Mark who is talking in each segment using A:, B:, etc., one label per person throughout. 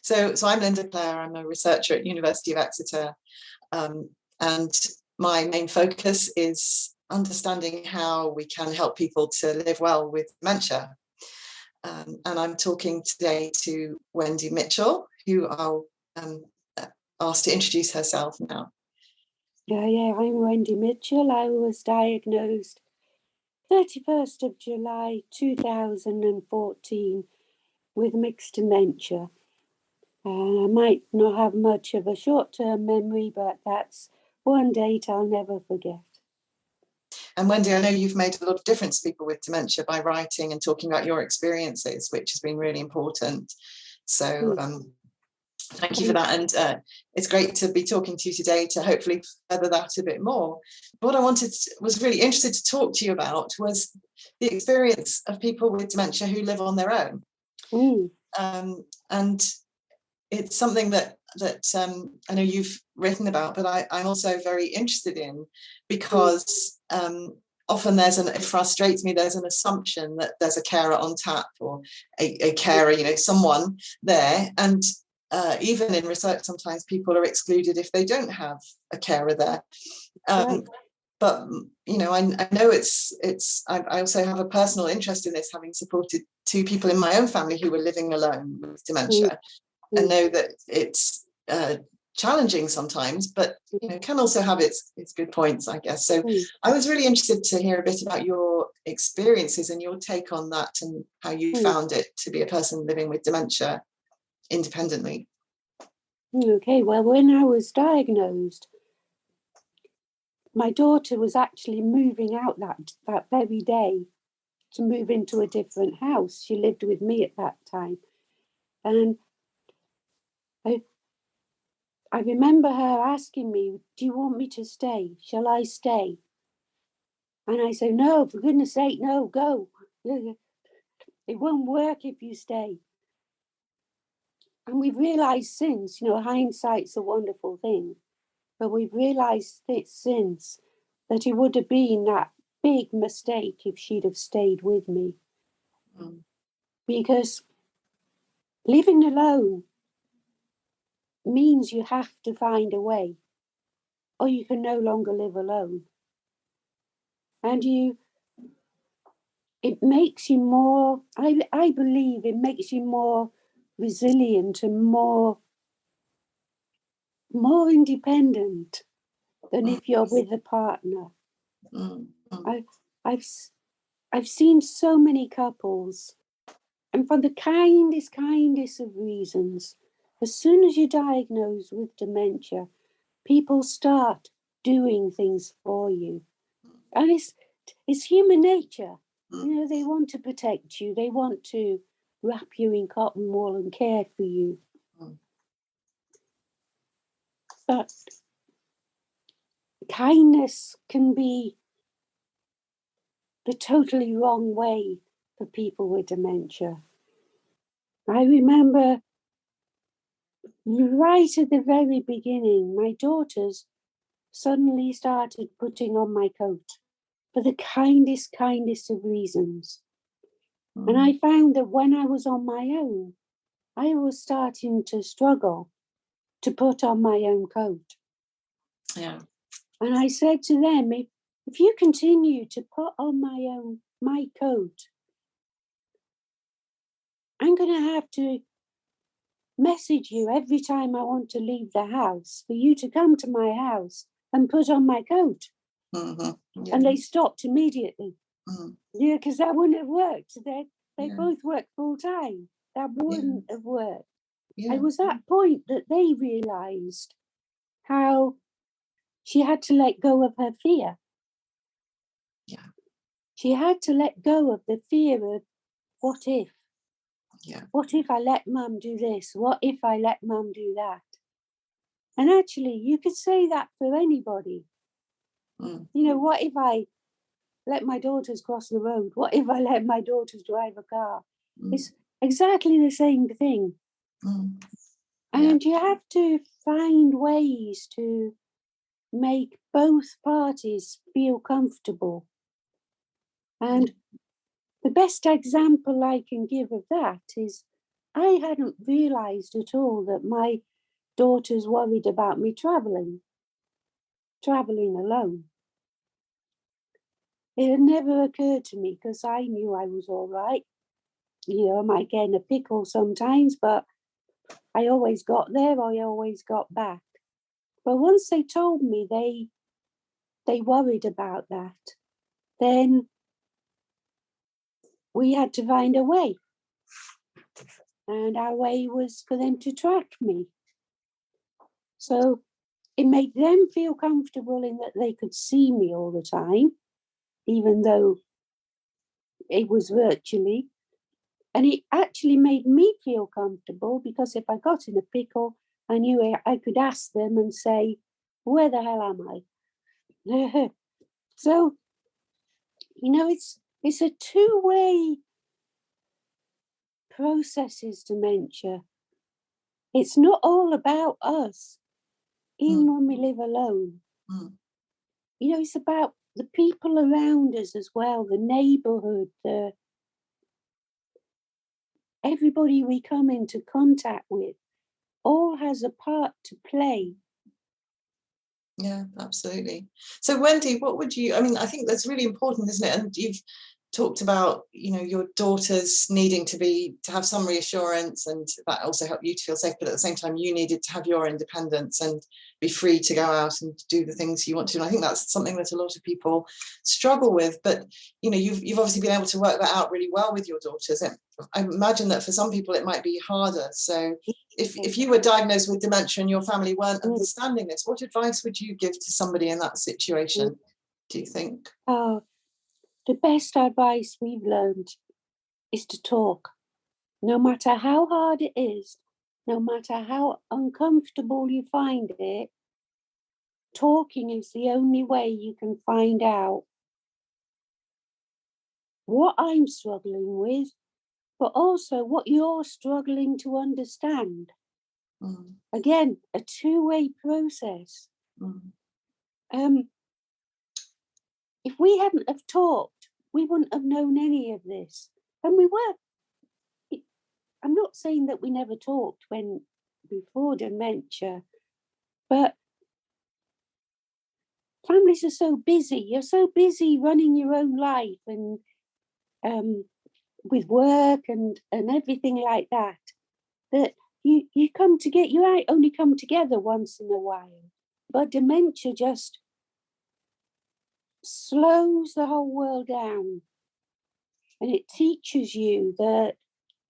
A: So I'm Linda Clare. I'm a researcher at University of Exeter, and my main focus is understanding how we can help people to live well with dementia. And I'm talking today to Wendy Mitchell, who I'll ask to introduce herself now.
B: Yeah, I'm Wendy Mitchell. I was diagnosed 31st of July 2014 with mixed dementia. I might not have much of a short-term memory, but that's one date I'll never forget.
A: And Wendy, I know you've made a lot of difference to people with dementia by writing and talking about your experiences, which has been really important. So thank you for that. And it's great to be talking to you today to hopefully further that a bit more. What I was really interested to talk to you about was the experience of people with dementia who live on their own. And it's something that I know you've written about, but I'm also very interested in, because often it frustrates me, there's an assumption that there's a carer on tap, or a carer, someone there. And even in research, sometimes people are excluded if they don't have a carer there. But I know I also have a personal interest in this, having supported two people in my own family who were living alone with dementia, and know that it's challenging sometimes, but can also have its good points, I guess. So I was really interested to hear a bit about your experiences and your take on that, and how you found it to be a person living with dementia independently.
B: Okay, well, when I was diagnosed, my daughter was actually moving out that very day to move into a different house. She lived with me at that time. And I remember her asking me, do you want me to stay? Shall I stay? And I said, no, for goodness sake, no, go. It won't work if you stay. And we've realised since, hindsight's a wonderful thing, but we've realised since that it would have been that big mistake if she'd have stayed with me. Because living alone means you have to find a way, or you can no longer live alone. And it makes you more, I believe it makes you more resilient and more independent than if you're with a partner. I've seen so many couples, and for the kindest of reasons, as soon as you're diagnosed with dementia, people start doing things for you. And it's human nature. They want to protect you. They want to wrap you in cotton wool and care for you. But kindness can be the totally wrong way for people with dementia. I remember right at the very beginning, my daughters suddenly started putting on my coat for the kindest of reasons. And I found that when I was on my own, I was starting to struggle to put on my own coat.
A: Yeah.
B: And I said to them, if you continue to put on my coat, I'm going to have to message you every time I want to leave the house for you to come to my house and put on my coat.
A: Yeah.
B: And they stopped immediately. Yeah, because that wouldn't have worked. They both work full time. That wouldn't have worked.
A: Yeah.
B: It was that point that they realised how she had to let go of her fear.
A: Yeah.
B: She had to let go of the fear of what if?
A: Yeah.
B: What if I let mum do this? What if I let mum do that? And actually, you could say that for anybody. What if I let my daughters cross the road? What if I let my daughters drive a car? It's exactly the same thing. And you have to find ways to make both parties feel comfortable. And the best example I can give of that is I hadn't realised at all that my daughter's worried about me travelling alone. It had never occurred to me because I knew I was all right. I might get in a pickle sometimes, but I always got there, I always got back. But once they told me they worried about that, then we had to find a way. And our way was for them to track me. So it made them feel comfortable in that they could see me all the time, even though it was virtually. And it actually made me feel comfortable because if I got in a pickle, I knew I could ask them and say, where the hell am I? So, it's a two-way process, is dementia. It's not all about us, even when we live alone. It's about the people around us as well, the neighbourhood, everybody we come into contact with all has a part to play.
A: Yeah, absolutely. So Wendy, what would you, I think that's really important, isn't it? And you've talked about, your daughters needing to have some reassurance, and that also helped you to feel safe, but at the same time you needed to have your independence and be free to go out and do the things you want to. And I think that's something that a lot of people struggle with, but you've obviously been able to work that out really well with your daughters. And I imagine that for some people it might be harder. So if you were diagnosed with dementia and your family weren't understanding this, what advice would you give to somebody in that situation, do you think?
B: The best advice we've learned is to talk. No matter how hard it is, no matter how uncomfortable you find it, talking is the only way you can find out what I'm struggling with, but also what you're struggling to understand. Again, a two-way process. If we hadn't have talked, we wouldn't have known any of this. And we were. I'm not saying that we never talked before dementia, but families are so busy. You're so busy running your own life and with work and everything like that, that you only come together once in a while. But dementia just slows the whole world down, and it teaches you that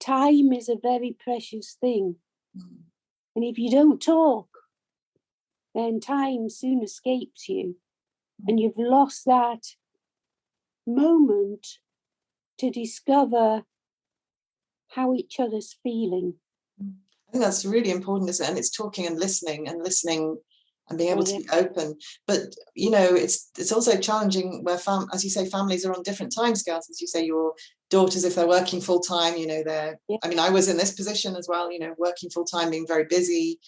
B: time is a very precious thing. And if you don't talk, then time soon escapes you, and you've lost that moment to discover how each other's feeling.
A: I think that's really important, isn't it? And it's talking and listening and being able to be open. But it's also challenging where as you say, families are on different timescales. As you say, your daughters, if they're working full time, I was in this position as well, working full time, being very busy,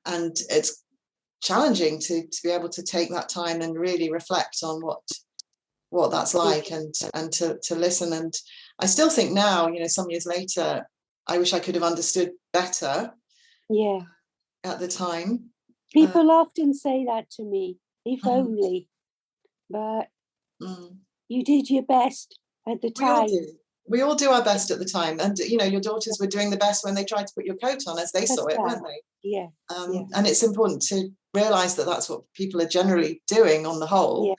A: and it's challenging to be able to take that time and really reflect on what that's like, and to listen. And I still think now, some years later, I wish I could have understood better at the time.
B: People often say that to me, if only, but you did your best at the time.
A: We all do our best at the time. And, your daughters were doing the best when they tried to put your coat on, as they saw it, weren't they?
B: Yeah.
A: And it's important to realise that that's what people are generally doing on the whole,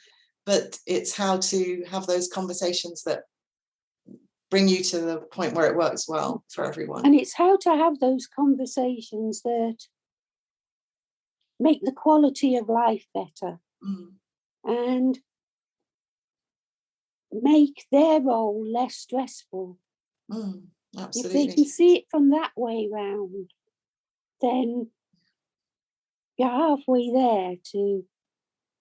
A: but it's how to have those conversations that bring you to the point where it works well for everyone.
B: And it's how to have those conversations that make the quality of life better and make their role less stressful.
A: Absolutely.
B: If they can see it from that way round, then you're halfway there to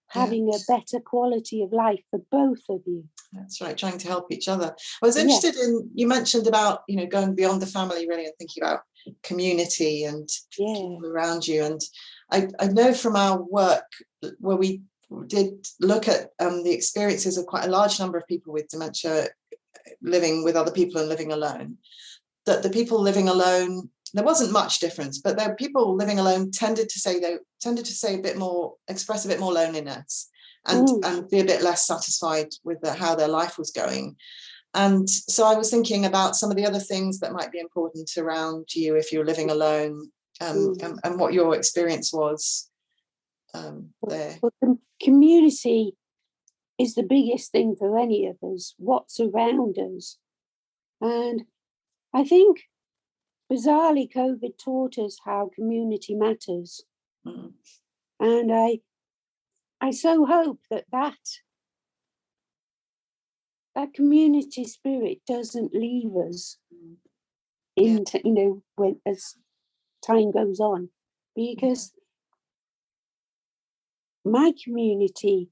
B: having a better quality of life for both of you.
A: That's right, trying to help each other. I was interested in, you mentioned about, going beyond the family really and thinking about community and people around you. And I know from our work where we did look at the experiences of quite a large number of people with dementia living with other people and living alone, that the people living alone, there wasn't much difference, but the people living alone tended to say a bit more, express a bit more loneliness, and be a bit less satisfied with how their life was going. And so I was thinking about some of the other things that might be important around you if you're living alone, and what your experience was there.
B: Well, the community is the biggest thing for any of us, what's around us. And I think, bizarrely, COVID taught us how community matters. And I so hope that community spirit doesn't leave us into, when, as time goes on, because my community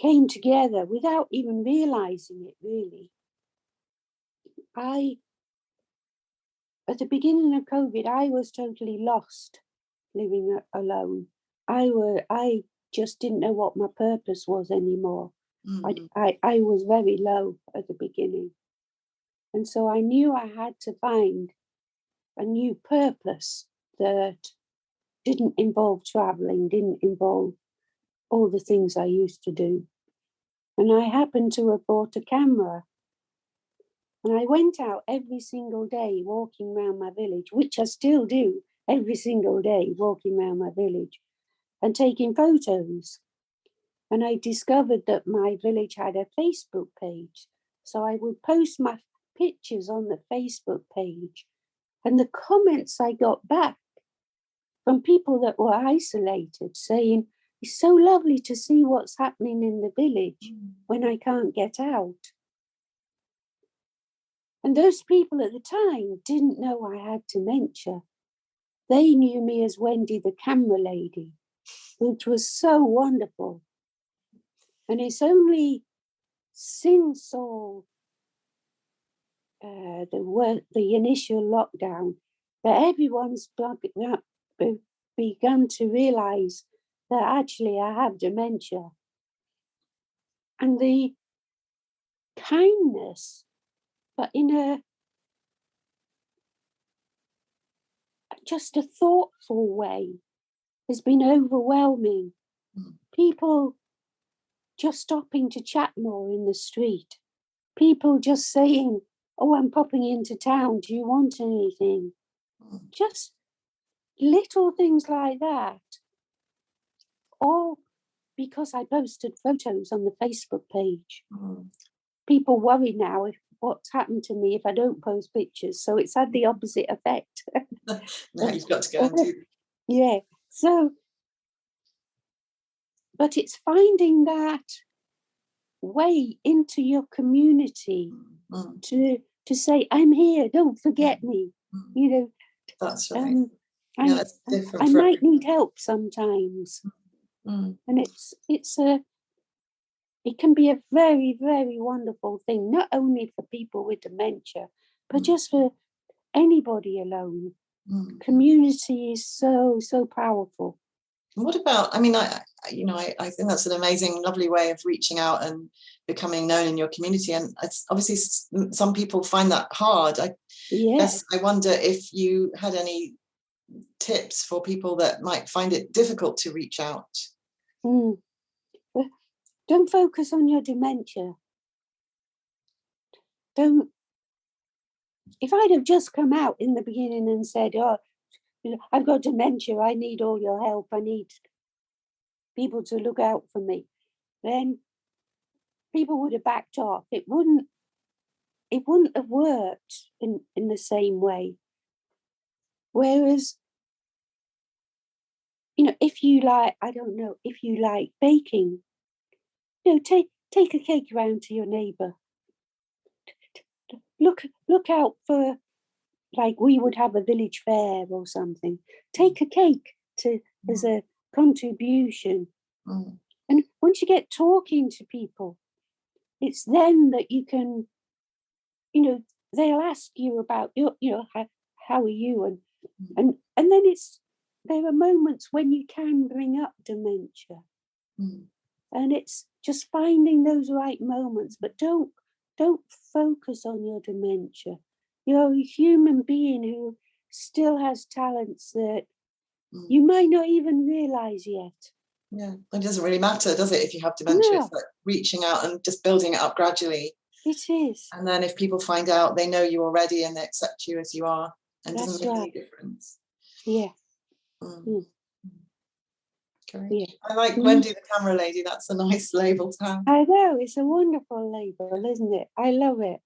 B: came together without even realizing it, really. At the beginning of COVID, I was totally lost living alone. I just didn't know what my purpose was anymore. I was very low at the beginning. And so I knew I had to find a new purpose that didn't involve traveling, didn't involve all the things I used to do. And I happened to have bought a camera. And I went out every single day walking around my village, which I still do every single day, walking around my village and taking photos. And I discovered that my village had a Facebook page. So I would post my pictures on the Facebook page. And the comments I got back from people that were isolated saying, it's so lovely to see what's happening in the village when I can't get out. And those people at the time didn't know I had dementia. They knew me as Wendy, the camera lady, which was so wonderful. And it's only since all the initial lockdown that everyone's begun to realise that actually I have dementia. And the kindness, but in just a thoughtful way, has been overwhelming. People just stopping to chat more in the street. People just saying, oh, I'm popping into town. Do you want anything? Just little things like that. All because I posted photos on the Facebook page. People worry now if what's happened to me if I don't post pictures. So it's had the opposite effect.
A: Now you've got to go and do.
B: Yeah. So, but it's finding that way into your community to say, I'm here, don't forget me.
A: That's right. That's different.
B: I might need help sometimes. And it can be a very, very wonderful thing, not only for people with dementia, but just for anybody alone. Community is so, so powerful.
A: And what about, I think that's an amazing, lovely way of reaching out and becoming known in your community. And it's obviously some people find that hard. Yes. I wonder if you had any tips for people that might find it difficult to reach out.
B: Well, don't focus on your dementia. If I'd have just come out in the beginning and said, oh, I've got dementia, I need all your help, I need people to look out for me, then people would have backed off. It wouldn't have worked in the same way. Whereas, if you like baking, take a cake around to your neighbour. Look out for, like we would have a village fair or something. Take a cake as a contribution. And once you get talking to people, it's then that you can, they'll ask you about how are you, and then there are moments when you can bring up dementia, and it's just finding those right moments. But don't focus on your dementia. You're a human being who still has talents that you might not even realize yet.
A: Yeah, it doesn't really matter, does it, if you have dementia?
B: No.
A: It's like reaching out and just building it up gradually.
B: It is.
A: And then if people find out, they know you already and they accept you as you are, and it doesn't make any difference.
B: Yeah.
A: Great.
B: Yeah.
A: I like Wendy the camera lady. That's a nice label to have.
B: I know, it's a wonderful label, isn't it? I love it.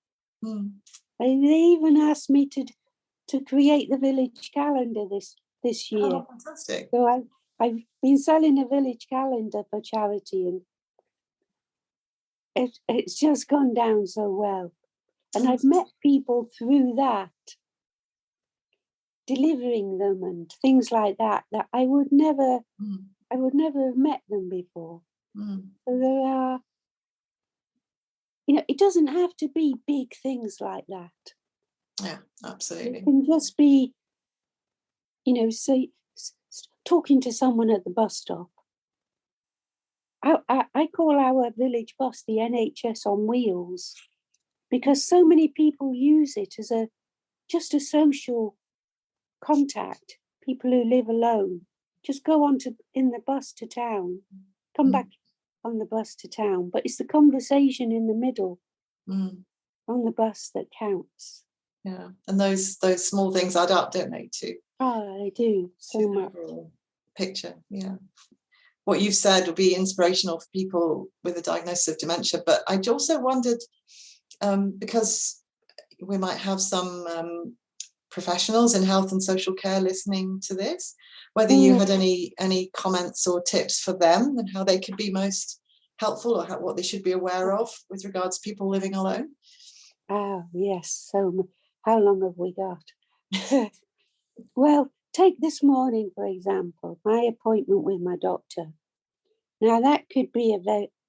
B: They even asked me to create the village calendar this year.
A: Oh, fantastic.
B: So I've been selling a village calendar for charity, and it's just gone down so well. And I've met people through that, delivering them and things like that I would never have met them before. So there are, it doesn't have to be big things like that.
A: Yeah, absolutely.
B: It can just be, say, talking to someone at the bus stop. I call our village bus the NHS on wheels, because so many people use it as just a social contact. People who live alone just go in the bus to town, come back on the bus to town, but it's the conversation in the middle on the bus that counts.
A: Yeah, and those small things add up, don't they, too?
B: Oh, they do so much.
A: Overall picture, yeah. What you've said will be inspirational for people with a diagnosis of dementia, but I also wondered, because we might have some professionals in health and social care listening to this, whether you had any comments or tips for them and how they could be most helpful, or what they should be aware of with regards to people living alone.
B: Oh, yes. So how long have we got? Well, take this morning, for example, my appointment with my doctor. Now, that could be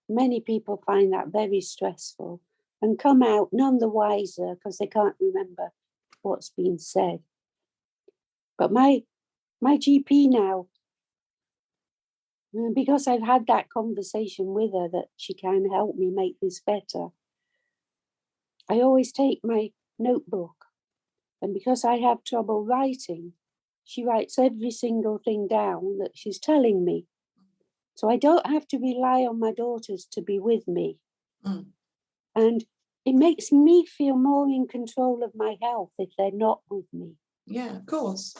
B: many people find that very stressful and come out none the wiser because they can't remember what's been said. But my GP now, because I've had that conversation with her that she can help me make this better, I always take my notebook. And because I have trouble writing, she writes every single thing down that she's telling me. So I don't have to rely on my daughters to be with me. And it makes me feel more in control of my health if they're not with me.
A: Yeah, of course.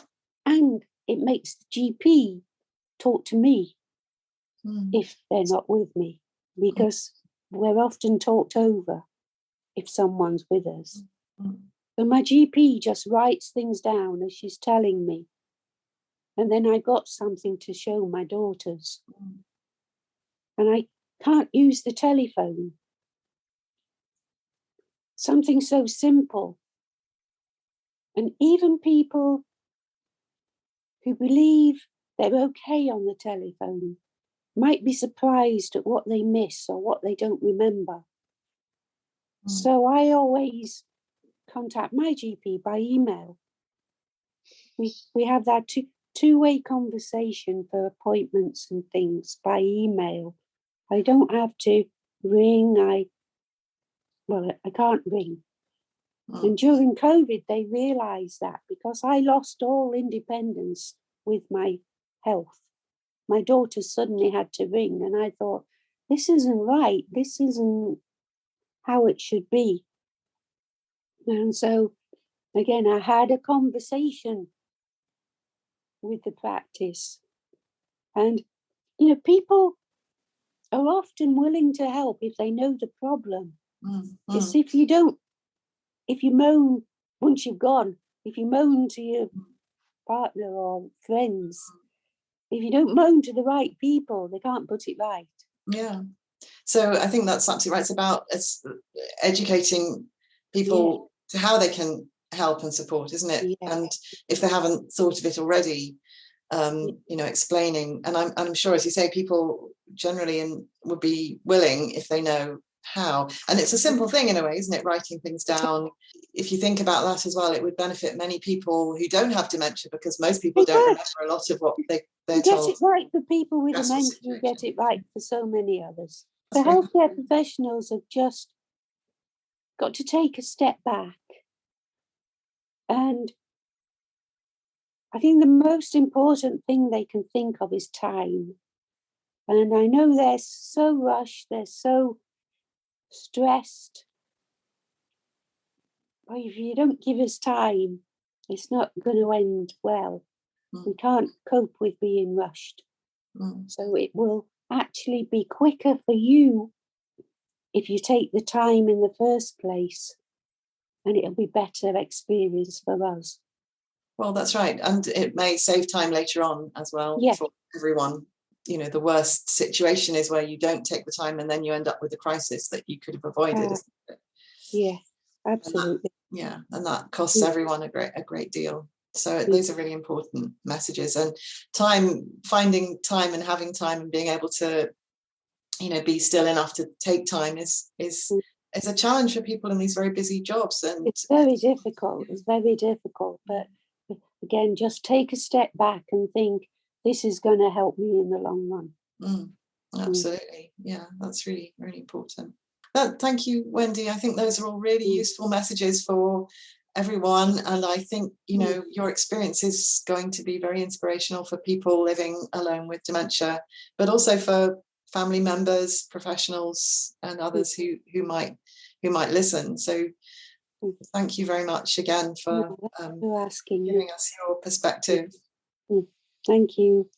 B: And it makes the GP talk to me if they're not with me, because we're often talked over if someone's with us. So my GP just writes things down as she's telling me. And then I got something to show my daughters. And I can't use the telephone. Something so simple. And even people who believe they're okay on the telephone might be surprised at what they miss or what they don't remember. So I always contact my GP by email. We have that two-way conversation for appointments and things by email. I don't have to ring. I can't ring. And during COVID, they realised that, because I lost all independence with my health. My daughter suddenly had to ring, and I thought, this isn't right. This isn't how it should be. And so, again, I had a conversation with the practice. And, people are often willing to help if they know the problem. It's if you moan once you've gone, if you moan to your partner or friends, if you don't moan to the right people, they can't put it right.
A: Yeah. So I think that's absolutely right. It's about educating people to how they can help and support, isn't it? Yeah. And if they haven't thought of it already, explaining. And I'm sure, as you say, people generally would be willing if they know how. And it's a simple thing in a way, isn't it? Writing things down. If you think about that as well, it would benefit many people who don't have dementia, because most people don't remember a lot of what they're told.
B: Get it right for people with dementia, you get it right for so many others. The healthcare professionals have just got to take a step back And I think the most important thing they can think of is time. And I know they're so rushed, they're so stressed. But if you don't give us time, it's not going to end well. We can't cope with being rushed. So it will actually be quicker for you if you take the time in the first place, and it'll be better experience for us.
A: Well, that's right. And it may save time later on as well for everyone. You know, the worst situation is where you don't take the time and then you end up with a crisis that you could have avoided. Isn't it?
B: Yeah, absolutely.
A: And that costs everyone a great deal. So those are really important messages. And finding time and having time and being able to, you know, be still enough to take time is a challenge for people in these very busy jobs. And
B: it's very difficult. It's very difficult. But again, just take a step back and think, this is going to help me in the long run.
A: Absolutely. Yeah, that's really, really important. Thank you, Wendy. I think those are all really useful messages for everyone. And I think, you know, your experience is going to be very inspirational for people living alone with dementia, but also for family members, professionals, and others who might listen. So thank you very much again for
B: asking
A: giving us your perspective.
B: Thank you.